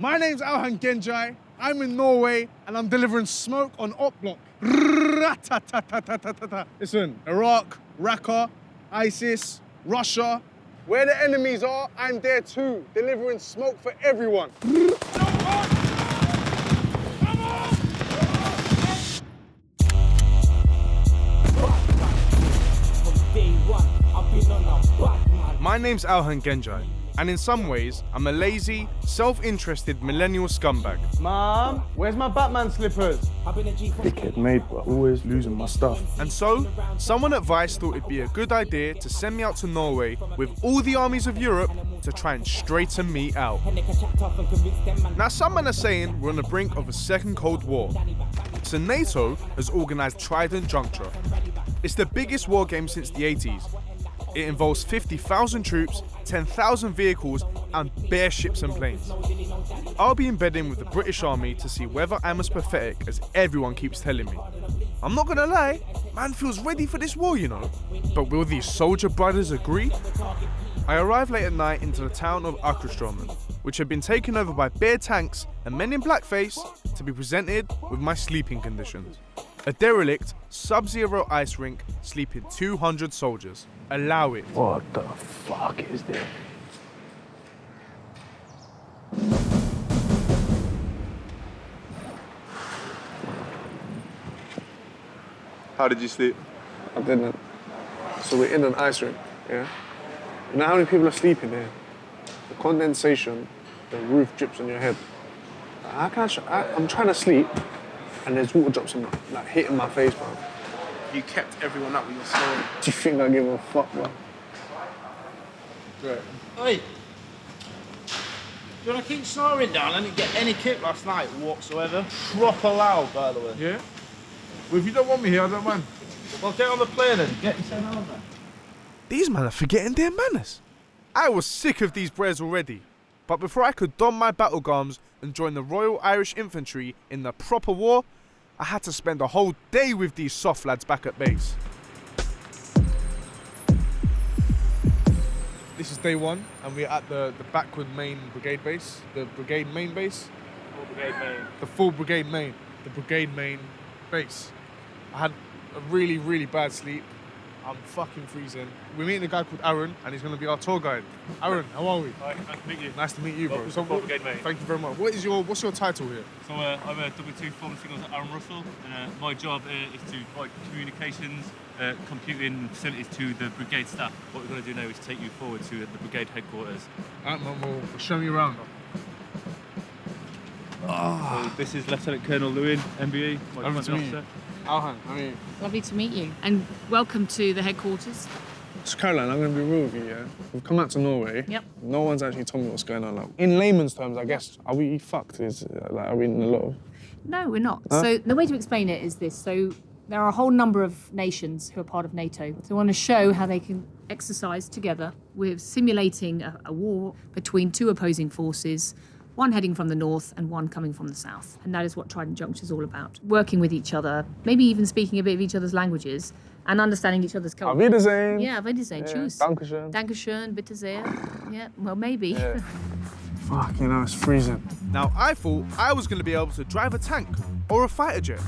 My name's Alhan Gençay. I'm in Norway and I'm delivering smoke on op block. Listen, Iraq, Raqqa, ISIS, Russia. Where the enemies are, I'm there too, delivering smoke for everyone. My name's Alhan Gençay, and in some ways, I'm a lazy, self-interested millennial scumbag. Mom, where's my Batman slippers? Dickhead mate, but always losing my stuff. And so, someone at Vice thought it'd be a good idea to send me out to Norway with all the armies of Europe to try and straighten me out. Now, some men are saying we're on the brink of a second Cold War. So NATO has organised Trident Juncture. It's the biggest war game since the 80s. It involves 50,000 troops, 10,000 vehicles, and bare ships and planes. I'll be embedding with the British Army to see whether I'm as pathetic as everyone keeps telling me. I'm not gonna lie, man feels ready for this war, you know. But will these soldier brothers agree? I arrived late at night into the town of Akrostromen, which had been taken over by bare tanks and men in blackface to be presented with my sleeping conditions. A derelict, sub-zero ice rink sleeping 200 soldiers. Allow it. What the fuck is this? How did you sleep? I didn't. So we're in an ice rink, yeah? You know how many people are sleeping here? The condensation, the roof drips on your head. How can I'm trying to sleep and there's water drops on like hitting my face, bro. You kept everyone up with your snoring. Do you think I give a fuck, bro? Right. Hey, do you want to keep snoring down? I didn't get any kick last night whatsoever. Proper loud, by the way. Yeah? Well, if you don't want me here, I don't mind. Well, get on the plane then. Get yourself on there. These men are forgetting their manners. I was sick of these breads already. But before I could don my battle garms and join the Royal Irish Infantry in the proper war, I had to spend a whole day with these soft lads back at base. This is day one, and we're at the backward main brigade base. The brigade main base? Full brigade main. The full brigade main. The brigade main base. I had a really, really bad sleep. I'm fucking freezing. We're meeting a guy called Aaron, and he's going to be our tour guide. Aaron, how are we? Hi, nice to meet you. Nice to meet you, bro. Welcome to Full Brigade, mate. Thank you very much. What's your title here? So I'm a W2 former signals at Aaron Russell, and my job is to provide communications, computing facilities to the brigade staff. What we're going to do now is take you forward to the brigade headquarters. Alright, man, well, show me around. So this is Lieutenant Colonel Lewin, MBE, my Lovely front to meet you. officer. Alhan, I mean... Lovely to meet you, and welcome to the headquarters. So Caroline, I'm going to be real with you, yeah? We've come out to Norway. Yep. No one's actually told me what's going on. Like, in layman's terms, I guess, are we fucked? Are we in a lot of... No, we're not. Huh? So the way to explain it is this. So there are a whole number of nations who are part of NATO. So we want to show how they can exercise together. We're simulating a war between two opposing forces, one heading from the north and one coming from the south. And that is what Trident Juncture is all about. Working with each other, maybe even speaking a bit of each other's languages and understanding each other's culture. Auf Wiedersehen. Yeah, auf Wiedersehen. Yeah. Tschüss. Dankeschön. Dankeschön, bitte sehr. Yeah, well, maybe. Yeah. Fuck, you know, it's freezing. Now, I thought I was going to be able to drive a tank or a fighter jet.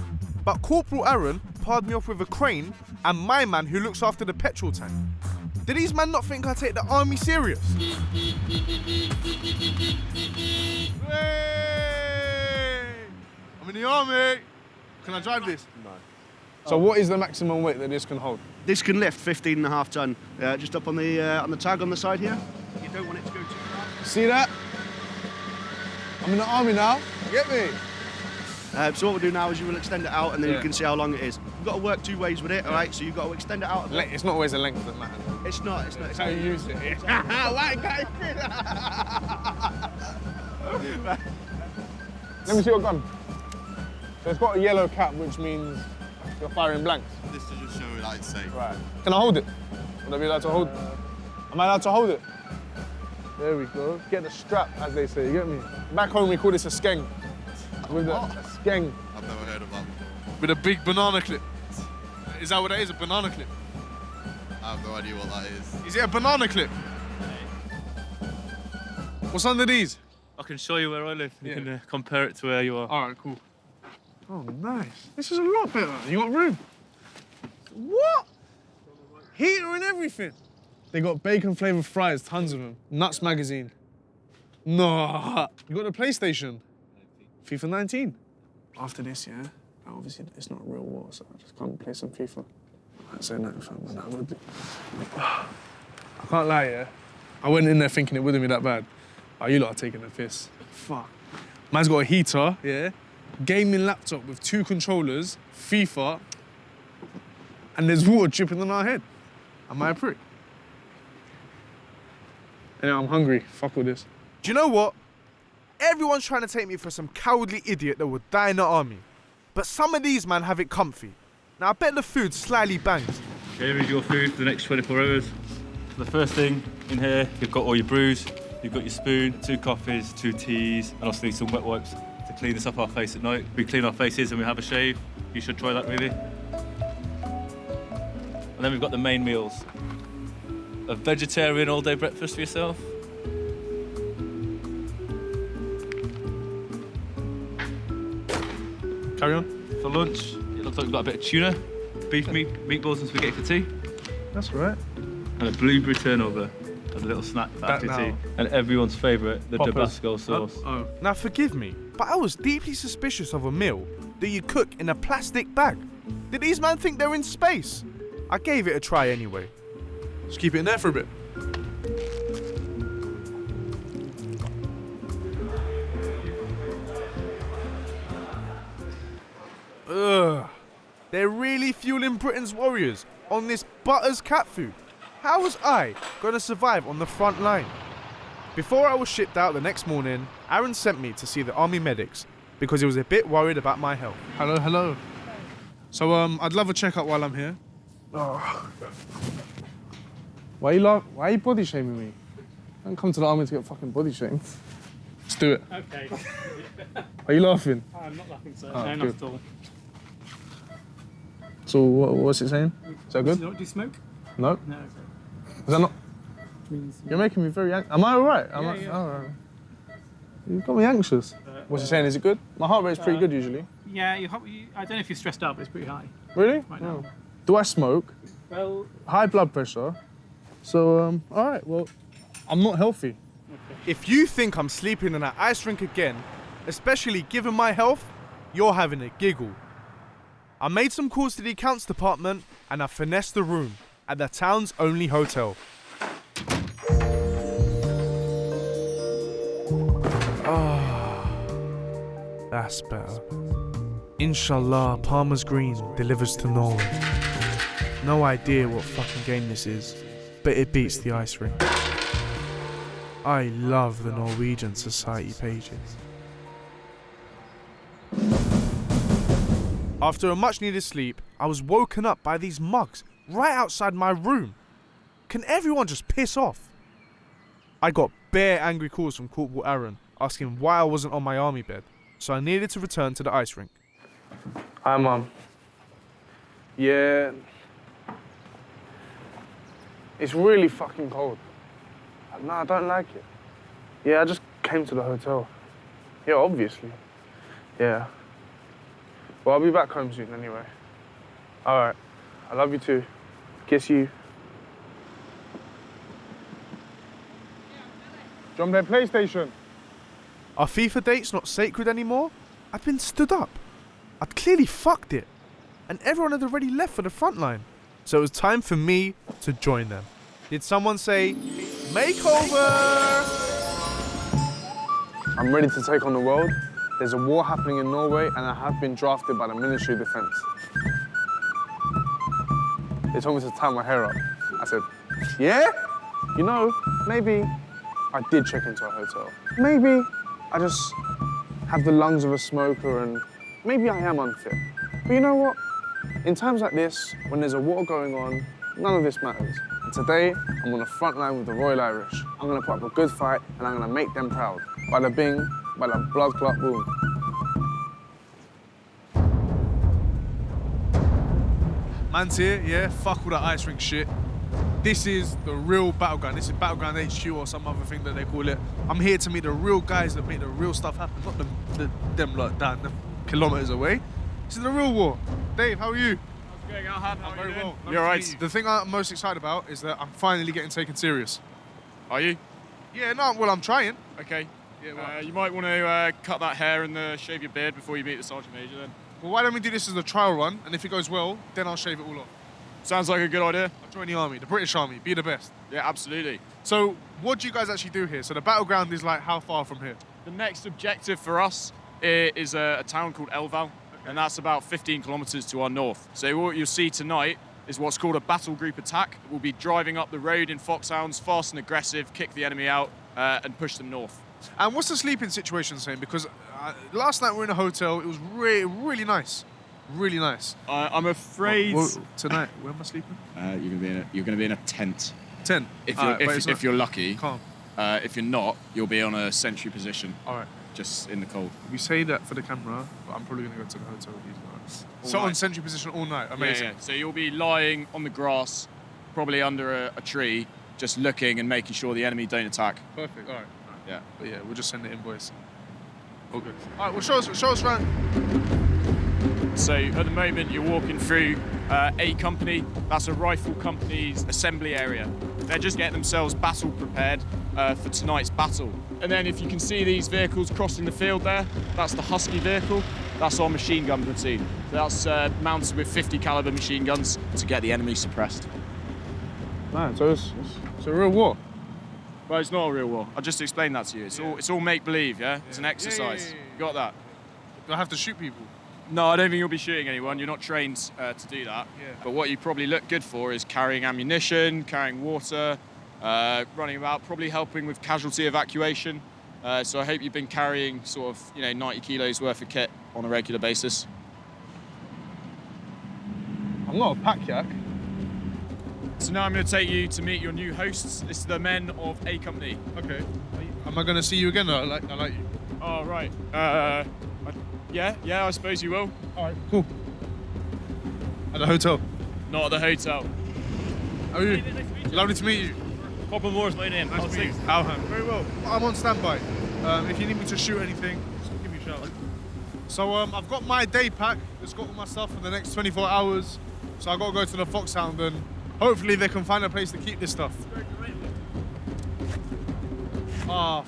But Corporal Aaron paired me off with a crane and my man who looks after the petrol tank. Do these men not think I take the army serious? Hey! I'm in the army. Can I drive this? No. So what is the maximum weight that this can hold? This can lift 15.5 ton, just up on the tag on the side here. You don't want it to go too far. See that? I'm in the army now. Get me? So what we'll do now is you will extend it out and then Yeah. you can see how long it is. You've got to work two ways with it, all right? So you've got to extend it out a bit. It's not always the length that matters. It's not. It's how you use it. White guy. Let me see your gun. So it's got a yellow cap, which means you're firing blanks. This to just show that it's safe. Right. Can I hold it? Would I be allowed to hold it? Am I allowed to hold it? There we go. Get the strap, as they say, you get me? Back home, we call this a skeng. With a skeng. I've never heard of that. With a big banana clip. Is that what that is, a banana clip? I have no idea what that is. Is it a banana clip? What's under these? I can show you where I live. You Yeah. can compare it to where you are. All right, cool. Oh, nice. This is a lot better. You got room. What? Heater and everything. They got bacon flavored fries, tons of them. Nuts magazine. No. You got the PlayStation. FIFA 19. After this, yeah. Obviously, it's not real war, so I just can't play some FIFA. I'd say no, fam, man. I would do. I can't lie, yeah. I went in there thinking it wouldn't be that bad. Oh, you lot are taking a piss. Fuck. Man's got a heater, yeah. Gaming laptop with 2 controllers, FIFA, and there's water dripping on our head. Am I a prick? Anyway, I'm hungry. Fuck all this. Do you know what? Everyone's trying to take me for some cowardly idiot that would die in the army. But some of these man have it comfy. Now I bet the food slightly bangs. Here is your food for the next 24 hours. So the first thing in here, you've got all your brews, you've got your spoon, 2 coffees, 2 teas, and obviously some wet wipes to clean this off our face at night. We clean our faces and we have a shave. You should try that really. And then we've got the main meals. A vegetarian all-day breakfast for yourself. Carry on. For lunch, it looks like we've got a bit of tuna, beef meat, meatballs and spaghetti for tea, That's all right. and a blueberry turnover as a little snack for after now. tea. And everyone's favourite, the Poppers. Tabasco sauce. Oh. Now forgive me, but I was deeply suspicious of a meal that you cook in a plastic bag. Did these men think they're in space? I gave it a try anyway. Just keep it in there for a bit. Ugh. They're really fueling Britain's warriors on this Butters cat food. How was I going to survive on the front line? Before I was shipped out the next morning, Aaron sent me to see the army medics because he was a bit worried about my health. Hello, hello. So, I'd love a checkup while I'm here. Oh. Why are you body shaming me? I don't come to the army to get fucking body shamed. Let's do it. Okay. Are you laughing? I'm not laughing, sir. Oh, no, good. not at all. So, what's it saying? Is that good? Do you smoke? No? No, okay. Is that not? Means You're making me very anxious. Am I all right? Yeah. All right. You've got me anxious. What's it saying? Is it good? My heart rate's pretty good usually. yeah, I don't know if you're stressed out, but it's pretty high. Really? Right now. Oh. Do I smoke? Well, High blood pressure. So, all right, well, I'm not healthy. If you think I'm sleeping in that ice rink again, especially given my health, you're having a giggle. I made some calls to the accounts department and I finessed the room at the town's only hotel. That's better. Inshallah, Palmer's Green delivers to Norway. No idea what fucking game this is, but it beats the ice rink. I love the Norwegian society pages. After a much needed sleep, I was woken up by these mugs right outside my room. Can everyone just piss off? I got bare angry calls from Corporal Aaron asking why I wasn't on my army bed, so I needed to return to the ice rink. Hi, Mum. Yeah. It's really fucking cold. No, I don't like it. Yeah, I just came to the hotel. Yeah, obviously. Yeah. Well, I'll be back home soon anyway. All right. I love you too. Kiss you. Do you want to play PlayStation? Are FIFA dates not sacred anymore? I'd been stood up. I'd clearly fucked it. And everyone had already left for the front line. So it was time for me to join them. Did someone say, makeover? I'm ready to take on the world. There's a war happening in Norway and I have been drafted by the Ministry of Defence. They told me to tie my hair up. I said, yeah? You know, maybe I did check into a hotel. Maybe I just have the lungs of a smoker and maybe I am unfit. But you know what? In times like this, when there's a war going on, none of this matters. And today, I'm on the front line with the Royal Irish. I'm gonna put up a good fight and I'm gonna make them proud. Bada bing, bada blood clot boom. Man's here, yeah, fuck all that ice rink shit. This is the real battleground. This is Battleground HQ or some other thing that they call it. I'm here to meet the real guys that make the real stuff happen, not them lot down the kilometers away. This is the real war. Dave, how are you? How's it going, Alhan? How are you Very doing? well. You're Nice to right. meet you. The thing I'm most excited about is that I'm finally getting taken serious. Are you? Yeah, no, well, I'm trying. Okay. Yeah, well, You might want to cut that hair and shave your beard before you meet the Sergeant Major then. well, why don't we do this as a trial run, and if it goes well, then I'll shave it all off. Sounds like a good idea. I'll join the army, the British Army, be the best. Yeah, absolutely. So, what do you guys actually do here? So the battleground is like how far from here? The next objective for us is a town called Elval, and that's about 15 kilometers to our north. So what you'll see tonight is what's called a battle group attack. We'll be driving up the road in foxhounds, fast and aggressive, kick the enemy out, and push them north. And what's the sleeping situation saying? Because last night we were in a hotel, it was really nice. Really nice. I'm afraid tonight, where am I sleeping? you're gonna be in a tent. 10. If you're lucky. Calm. If you're not, you'll be on a sentry position, All right. just in the cold. We say that for the camera, but I'm probably going to go to the hotel with these guys. All So on night. sentry position all night. Amazing. Yeah. So you'll be lying on the grass, probably under a tree, just looking and making sure the enemy don't attack. Perfect. All right. Yeah. But yeah, we'll just send the invoice. All good. All right, well, show us around. So at the moment you're walking through A Company. That's a rifle company's assembly area. They're just getting themselves battle prepared for tonight's battle. And then if you can see these vehicles crossing the field there, that's the Husky vehicle. That's our machine gun platoon. So that's mounted with 50 caliber machine guns to get the enemy suppressed. Man, so it's a real war. But it's not a real war. I just explained that to you. It's all make believe, yeah? It's an exercise. Yeah. You got that? Do I have to shoot people? No, I don't think you'll be shooting anyone. You're not trained to do that. Yeah. But what you probably look good for is carrying ammunition, carrying water, running about, probably helping with casualty evacuation. So I hope you've been carrying sort of, 90 kilos worth of kit on a regular basis. I'm not a pack yak. So now I'm going to take you to meet your new hosts. This is the men of A Company. Okay. Am I going to see you again? I like you. Oh, right. Yeah, I suppose you will. All right, cool. At the hotel. Not at the hotel. How are you? Lovely to meet you. Couple more is my name. Nice to meet you. Alhan. Very well. I'm on standby. If you need me to shoot anything, just give me a shout. So I've got my day pack. It's got all my stuff for the next 24 hours. So I've got to go to the Foxhound and hopefully they can find a place to keep this stuff. I've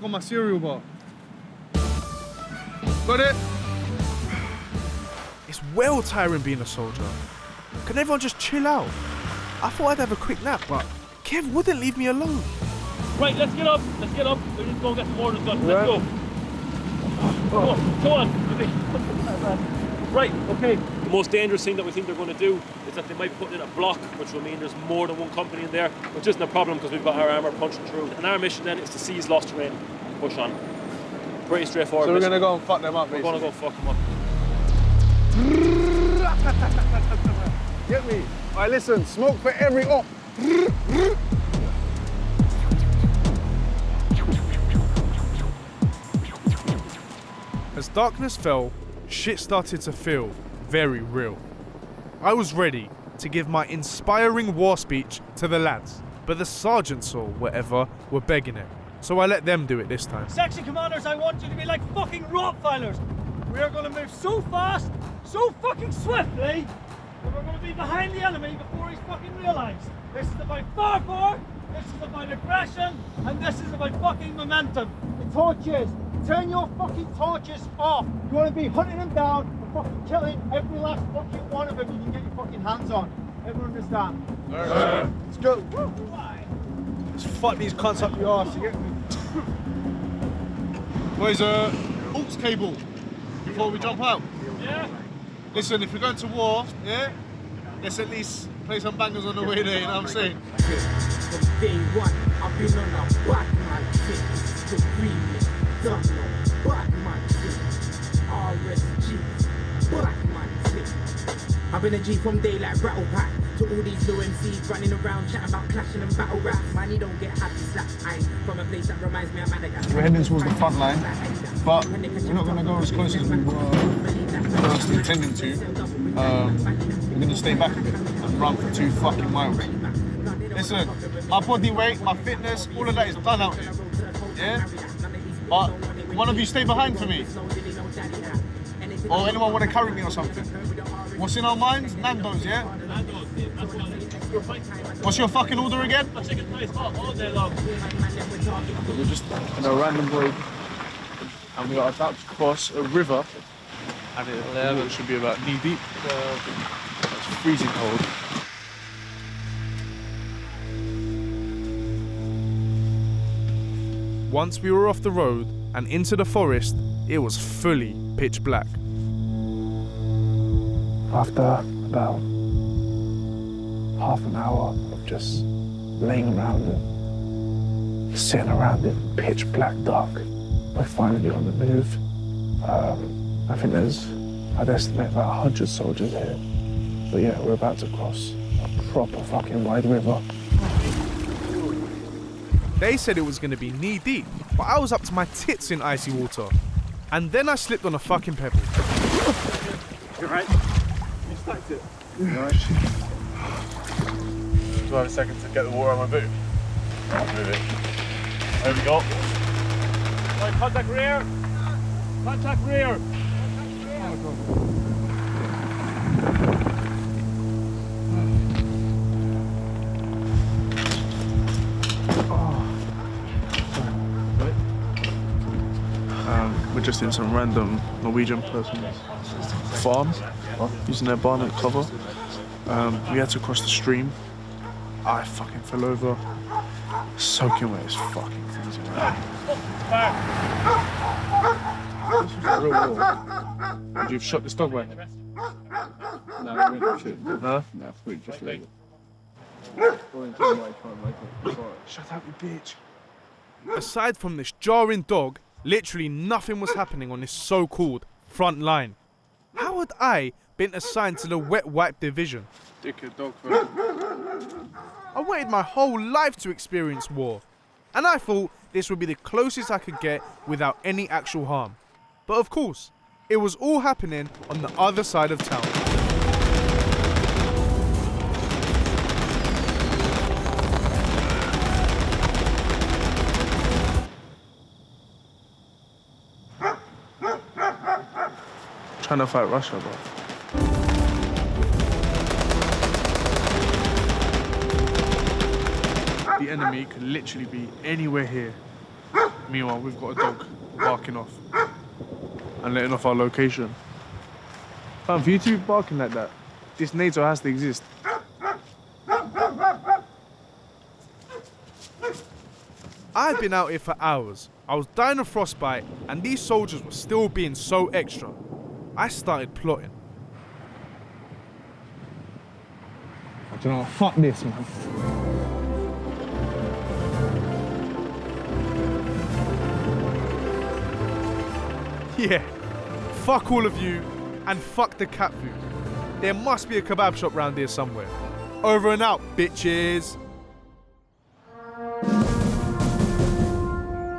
got my cereal bar. Got it? It's well tiring being a soldier. Can everyone just chill out? I thought I'd have a quick nap, but Kev wouldn't leave me alone. Right, let's get up. We need to go and get some orders done. Let's go. Come on. Right, okay. The most dangerous thing that we think they're going to do is that they might be putting in a block, which will mean there's more than one company in there, which isn't a problem because we've got our armour punching through. And our mission then is to seize lost terrain and push on. Pretty straightforward. So we're mission. going to go and fuck them up, We're basically. going to go fuck them up. Get me? All right, listen, smoke for every op. As darkness fell, shit started to feel very real. I was ready to give my inspiring war speech to the lads, but the sergeants or whatever were begging it, so I let them do it this time. Section commanders, I want you to be like fucking Rottweilers. We are going to move so fast, so fucking swiftly, that we're going to be behind the enemy before he's fucking realised. This is about firepower, this is about aggression, and this is about fucking momentum. The torches, turn your fucking torches off. You want to be hunting them down and fucking killing every last fucking one of them you can get your fucking hands on. Everyone understand? Let's go. Let's fuck these cunts up your arse, you get me? Boys, aux cable before we jump out. Yeah? Listen, if we're going to war, yeah, let's at least play some bangers on the way there, you know what I'm saying? From day one, I've been on a Batman shit. The remix, done no Batman shit. RSG, Batman shit. I've been a G from day like Rattle Pack. To all these new MCs running around chatting about clashing and battle rap. Man, you don't get happy slap. I'm from a place that reminds me of Madagascar. We're heading towards the front line, but we're not going to go as close as we were honest intending to, we're gonna stay back a bit and run for 2 fucking miles. Listen, my body weight, my fitness, all of that is done out here. Yeah? But one of you stay behind for me. Or anyone want to carry me or something? What's in our minds? Nando's, yeah? What's your fucking order again? We're just in a random void and we are about to cross a river and it should be about knee deep. It's freezing cold. Once we were off the road and into the forest, it was fully pitch black. After about half an hour of just laying around and sitting around in pitch black dark, we're finally on the move. I think I'd estimate about 100 soldiers here. But yeah, we're about to cross a proper fucking wide river. They said it was going to be knee deep, but I was up to my tits in icy water. And then I slipped on a fucking pebble. You're right. You stacked it. You're right. Do I have a second to get the water on my boot? I'll move it. There we go. Right, contact rear. Contact rear. We're just in some random Norwegian person's farm, using their barnet cover. We had to cross the stream. I fucking fell over, soaking wet. It's fucking freezing. Would you have shot this dog away? No, we didn't shoot. No? No, we just leave it. Shut up, you bitch. Aside from this jarring dog, literally nothing was happening on this so-called front line. How had I been assigned to the wet wipe division? Dickhead dog first. I waited my whole life to experience war, and I thought this would be the closest I could get without any actual harm. But of course, it was all happening on the other side of town. Trying to fight Russia, bro. The enemy could literally be anywhere here. Meanwhile, we've got a dog barking off and letting off our location. Fam, for you to be barking like that, this NATO has to exist. I'd been out here for hours. I was dying of frostbite, and these soldiers were still being so extra. I started plotting. Do you know what? Fuck this, man. Yeah, fuck all of you, and fuck the cat food. There must be a kebab shop round here somewhere. Over and out, bitches.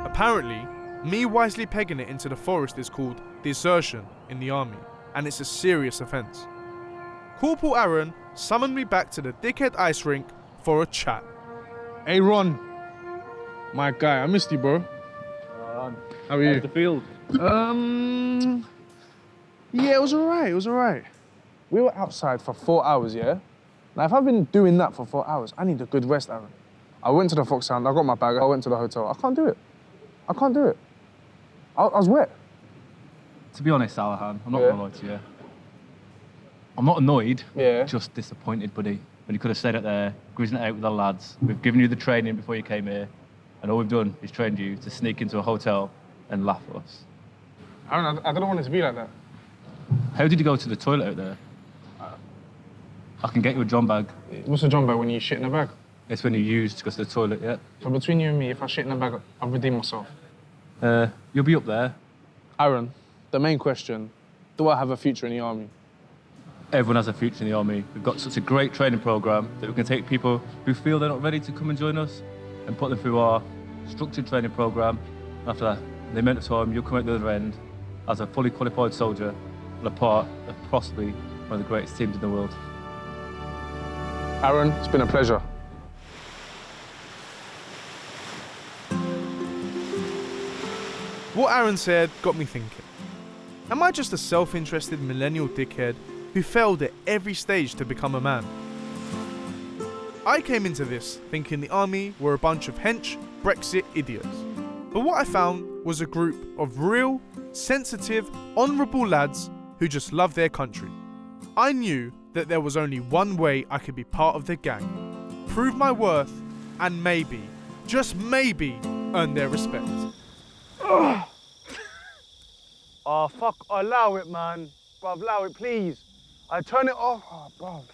Apparently, me wisely pegging it into the forest is called desertion in the army, and it's a serious offence. Corporal Aaron summoned me back to the dickhead ice rink for a chat. Hey, Ron. My guy, I missed you, bro. How are you? The field. Yeah, it was alright. We were outside for 4 hours, yeah? Now, if I've been doing that for 4 hours, I need a good rest, Aaron. I went to the Foxhound, I got my bag, I went to the hotel. I can't do it. I was wet. To be honest, Alhan, I'm not gonna lie to you. I'm not annoyed, just disappointed, buddy. When you could have stayed out there, grizzling it out with the lads. We've given you the training before you came here, and all we've done is trained you to sneak into a hotel and laugh at us. Aaron, I don't want it to be like that. How did you go to the toilet out there? I can get you a John bag. What's a John bag when you shit in a bag? It's when you use to go to the toilet, yeah? So between you and me, if I shit in a bag, I'll redeem myself. You'll be up there. Aaron, the main question, do I have a future in the army? Everyone has a future in the army. We've got such a great training program that we can take people who feel they're not ready to come and join us and put them through our structured training program. After that, the amount of time you'll come out the other end as a fully qualified soldier and a part of possibly one of the greatest teams in the world. Aaron, it's been a pleasure. What Aaron said got me thinking. Am I just a self-interested millennial dickhead who failed at every stage to become a man? I came into this thinking the army were a bunch of hench Brexit idiots. But what I found was a group of real, sensitive, honourable lads who just love their country. I knew that there was only one way I could be part of the gang, prove my worth, and maybe, just maybe, earn their respect. Oh, fuck, allow it, man. Bruv, allow it, please. I turn it off. Oh, bruv.